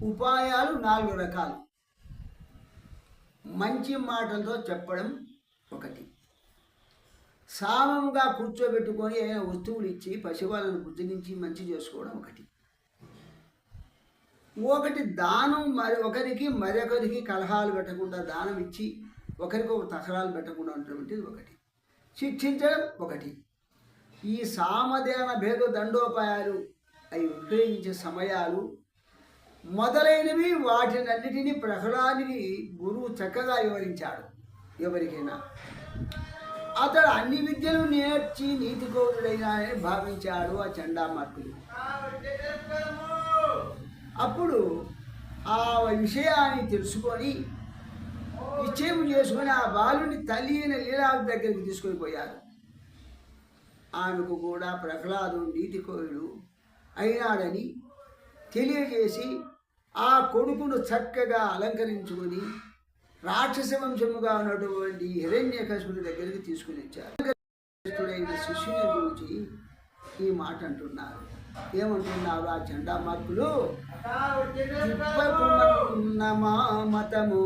ఉపాయాలు 4 రకాలు. మంచి మాటలతో చెప్పడం ఒకటి, సామంగా కూర్చోబెట్టుకొని అయినా వస్తువులు ఇచ్చి పసివాళ్ళను బుజ్జగించి మంచి చేసుకోవడం ఒకటి దానం మరొకరికి కలహాలు పెట్టకుండా దానం ఇచ్చి ఒకరికి ఒక తకరాలు పెట్టకుండా ఉన్నటువంటిది ఒకటి, శిక్షించడం ఒకటి. ఈ సామధాన భేద దండోపాయాలు అవి ఉపయోగించే సమయాలు మొదలైనవి వాటినన్నిటినీ ప్రహ్లాదుని గురువు చక్కగా వివరించాడు. ఎవరికైనా అతడు అన్ని విద్యలు నేర్చి నీతి కౌరుడైనానని భావించాడు ఆ చండామార్కుడు. అప్పుడు ఆ విషయాన్ని తెలుసుకొని నిశ్చయం చేసుకొని ఆ బాలుని తల్లి అయిన లీలావి దగ్గరికి తీసుకొని పోయారు. ఆమెకు కూడా ప్రహ్లాదు నీతి కౌరుడు అయినాడని తెలియజేసి ఆ కొడుకును చక్కగా అలంకరించుకొని రాక్షస వంశముగా ఉన్నటువంటి హిరణ్యకశిపుని దగ్గరికి తీసుకుని వచ్చారు. శిష్యుని గురించి ఈ మాట అంటున్నారు. ఏమంటున్నారు ఆ చండామార్కులు? మతము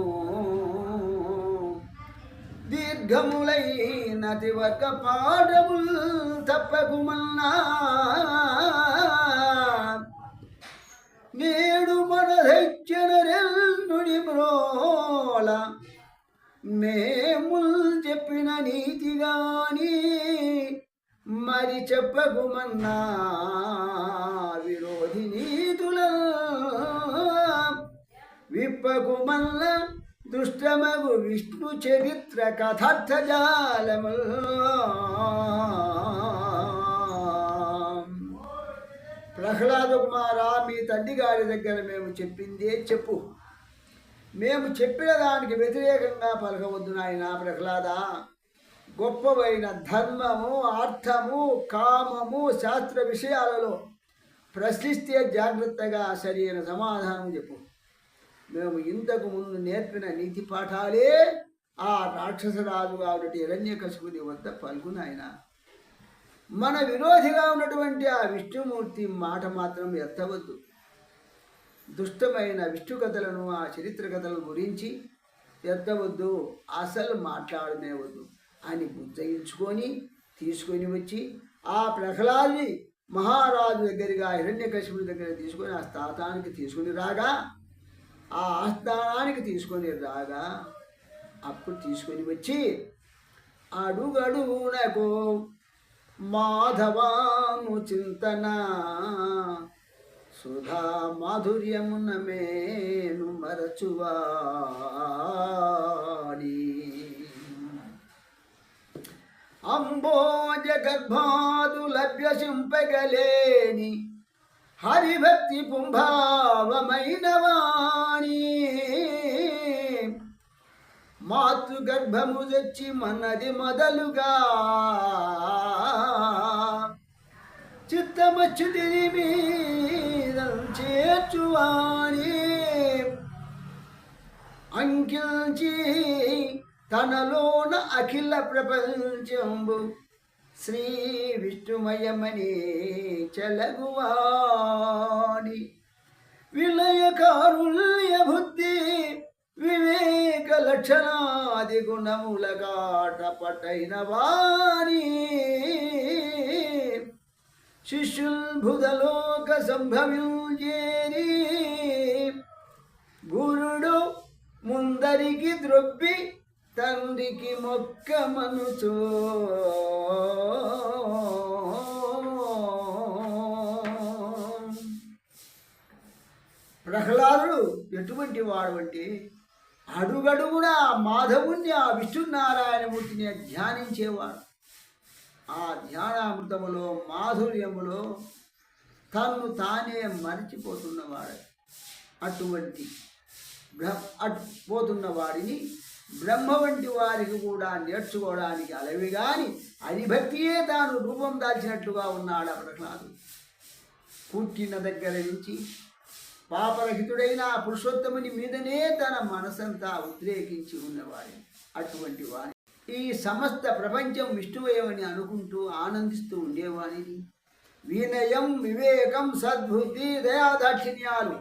దీర్ఘములైనది వర్గ పాఠముల్ తప్పకుమన్నా నేడు మన దైత్యనరెల్లుడి మ్రోల మేముల్ చెప్పిన నీతి గాని మరి చెప్పకుమన్నా విరోధి నీతుల విప్పకుమల్ల దుష్టమగు విష్ణు చరిత్ర కథార్థ జాలము. ప్రహ్లాద కుమారా, మీ తండ్రి గారి దగ్గర మేము చెప్పిందే చెప్పు, మేము చెప్పిన దానికి వ్యతిరేకంగా పలకవద్దు నాయన. ప్రహ్లాద, గొప్పవైన ధర్మము, అర్థము, కామము, శాస్త్ర విషయాలలో ప్రశ్నిస్తే జాగ్రత్తగా సరైన సమాధానం చెప్పు. మేము ఇంతకు ముందు నేర్పిన నీతి పాఠాలే ఆ రాక్షసరాజు కాబట్టి హిరణ్యకశిపుని వద్ద పలుకునాయన. మన విరోధిగా ఉన్నటువంటి ఆ విష్ణుమూర్తి మాట మాత్రం ఎత్తవద్దు. దుష్టమైన విష్ణు కథలను, ఆ చరిత్ర కథల గురించి ఎత్తవద్దు, అసలు మాట్లాడనేవద్దు అని బుజ్జయించుకొని తీసుకొని వచ్చి ఆ ప్రహ్లాదుని మహారాజు దగ్గరగా హిరణ్యకశిపుని దగ్గర తీసుకొని ఆ స్థానానికి తీసుకొని రాగా అప్పుడు తీసుకొని వచ్చి అడుగడుగునకు మాధవాను చింతన సుధా మాధుర్యమున మేను మరచువాడి అంబోజ గర్భాదు లభ్యసింపగలేని హరిభక్తి పుంభావమైన వాణి మాతృగర్భము తెచ్చి మన్నది మొదలుగా చిత్తమచ్యుతిని మీద చేర్చువాణి అంకించి తనలోన అఖిల ప్రపంచంబు శ్రీ విష్ణుమయమని చలగువాడి విలయ కారుణ్య బుద్ధి వివేక లక్షణాది గుణముల కాటపటైన వాణి శిష్యుల్భుతలోక సంభవించేరి గురుడు ముందరికి ద్రొబ్బి తండ్రికి మొక్క మనుచో ప్రహ్లాదుడు ఎటువంటి వాడు అంటే అడుగడుగునా మాధవుణ్ణి, ఆ విష్ణునారాయణమూర్తిని ధ్యానించేవాడు. ఆ ధ్యానామృతములో, మాధుర్యములో తన్ను తానే మరిచిపోతున్నవాడు. అటువంటి పోతున్న వాడిని బ్రహ్మ వంటి వారికి కూడా నేర్చుకోవడానికి అలవి గాని హరిభక్తియే తాను రూపం దాల్చినట్లుగా ఉన్నాడు ప్రహ్లాదుడు. పుట్టిన దగ్గర నుంచి పాపరహితుడైన పురుషోత్తముని మీదనే తన మనసంతా ఉద్రేకించి ఉన్నవాడి. అటువంటి వాడి ఈ సమస్త ప్రపంచం విష్ణువయమని అనుకుంటూ ఆనందిస్తూ ఉండేవాడిని. వినయం, వివేకం, సద్బుద్ధి, దయాదాక్షిణ్యాలు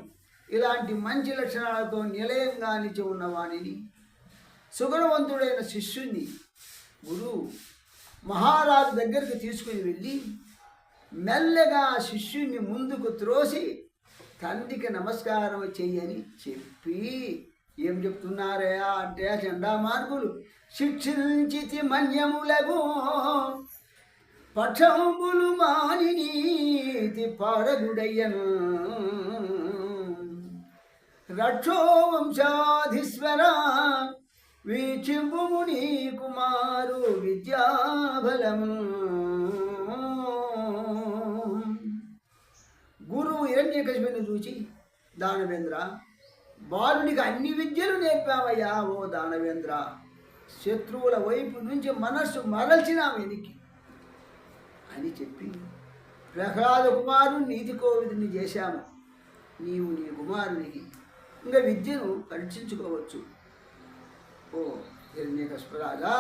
ఇలాంటి మంచి లక్షణాలతో నిలయంగా నిలిచి ఉన్న వాణిని, సుగుణవంతుడైన శిష్యుని గురువు మహారాజు దగ్గరికి తీసుకుని వెళ్ళి మెల్లగా శిష్యుని ముందుకు త్రోసి తండ్రికి నమస్కారం చెయ్యని చెప్పి ఏం చెప్తున్నారయా అంటే చండామార్గులు, శిక్షించితి మన్యములగు పక్షంబులు మాని నీతి పారగుడయ్యను, రక్షో వంశాధీశ్వర వీక్షింపుము నీ కుమారు విద్యాబలము. గురువు హిరణ్యకశిపుని చూచి, దానవేంద్ర, బాలునికి అన్ని విద్యలు నేర్పావయ్యా ఓ దానవేంద్ర, శత్రువుల వైపు నుంచి మనస్సు మరల్చిన వెనికి అని చెప్పి, ప్రహ్లాద కుమారుని నీతి కోవిదుని చేశాము, నీవు నీ కుమారునికి ఇంకా విద్యను పరీక్షించుకోవచ్చు ఓ హిరణ్యకశిపురాజా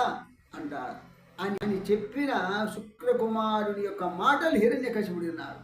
అంటారు అని చెప్పిన శుక్రకుమారుని యొక్క మాటలు హిరణ్యకశిపుడు విన్నారు.